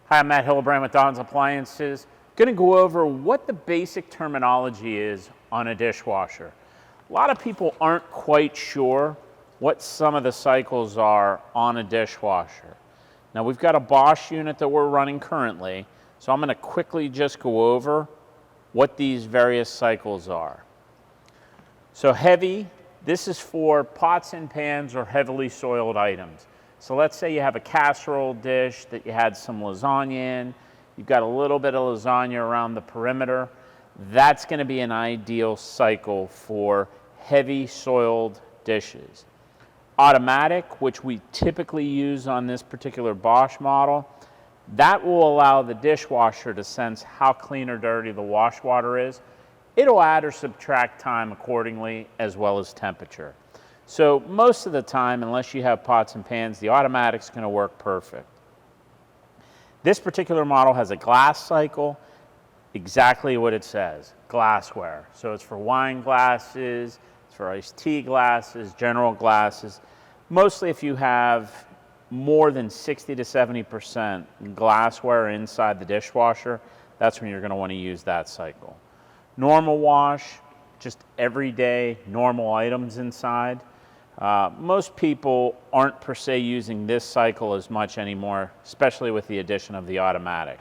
Hi, I'm Matt Hillebrand with Don's Appliances. Going to go over what the basic terminology is on a dishwasher. A lot of people aren't quite sure what some of the cycles are on a dishwasher. Now we've got a Bosch unit that we're running currently, so I'm going to quickly just go over what these various cycles are. So heavy, this is for pots and pans or heavily soiled items. So let's say you have a casserole dish that you had some lasagna in, you've got a little bit of lasagna around the perimeter. That's going to be an ideal cycle for heavy soiled dishes. Automatic, which we typically use on this particular Bosch model, that will allow the dishwasher to sense how clean or dirty the wash water is. It'll add or subtract time accordingly, as well as temperature. So most of the time, unless you have pots and pans, the automatic's going to work perfect. This particular model has a glass cycle, exactly what it says, glassware. So it's for wine glasses, it's for iced tea glasses, general glasses. Mostly if you have more than 60 to 70% glassware inside the dishwasher, that's when you're going to want to use that cycle. Normal wash, just everyday normal items inside. Most people aren't per se using this cycle as much anymore, especially with the addition of the automatic.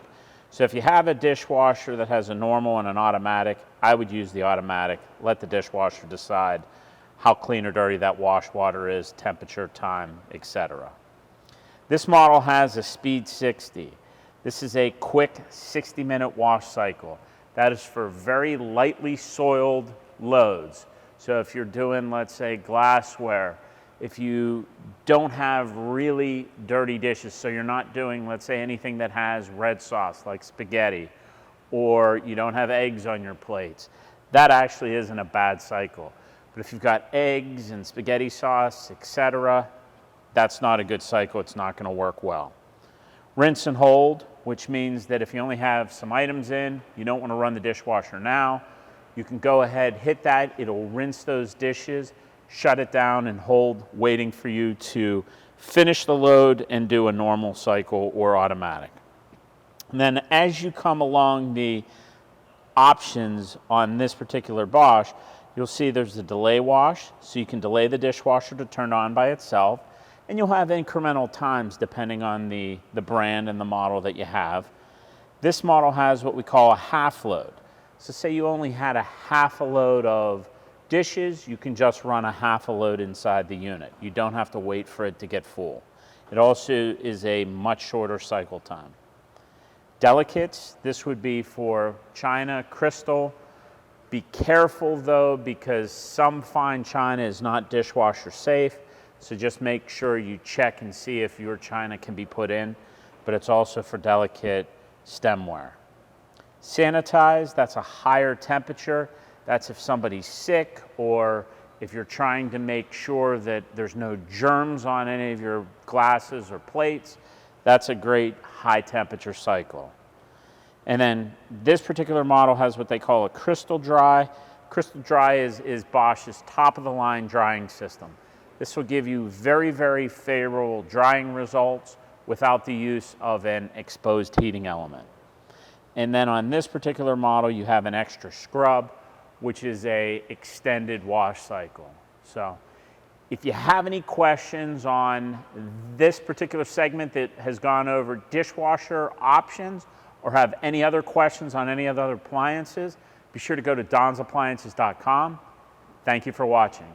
So if you have a dishwasher that has a normal and an automatic, I would use the automatic. Let the dishwasher decide how clean or dirty that wash water is, temperature, time, etc. This model has a speed 60. This is a quick 60-minute wash cycle. That is for very lightly soiled loads. So if you're doing, let's say, glassware, if you don't have really dirty dishes, so you're not doing, let's say, anything that has red sauce like spaghetti, or you don't have eggs on your plates, that actually isn't a bad cycle. But if you've got eggs and spaghetti sauce, etc., that's not a good cycle. It's not going to work well. Rinse and hold, which means that if you only have some items in, you don't want to run the dishwasher now, you can go ahead, hit that, it'll rinse those dishes, shut it down and hold, waiting for you to finish the load and do a normal cycle or automatic. And then as you come along the options on this particular Bosch, you'll see there's the delay wash, so you can delay the dishwasher to turn on by itself, and you'll have incremental times depending on the brand and the model that you have. This model has what we call a half load. So say you only had a half a load of dishes, you can just run a half a load inside the unit. You don't have to wait for it to get full. It also is a much shorter cycle time. Delicates, this would be for china, crystal. Be careful though, because some fine china is not dishwasher safe. So just make sure you check and see if your china can be put in, but it's also for delicate stemware. Sanitize, that's a higher temperature. That's if somebody's sick or if you're trying to make sure that there's no germs on any of your glasses or plates. That's a great high temperature cycle. And then this particular model has what they call a crystal dry. Crystal dry is Bosch's top of the line drying system. This will give you very, very favorable drying results without the use of an exposed heating element. And then on this particular model, you have an extra scrub, which is a extended wash cycle. So if you have any questions on this particular segment that has gone over dishwasher options, or have any other questions on any of the other appliances, be sure to go to donsappliances.com. Thank you for watching.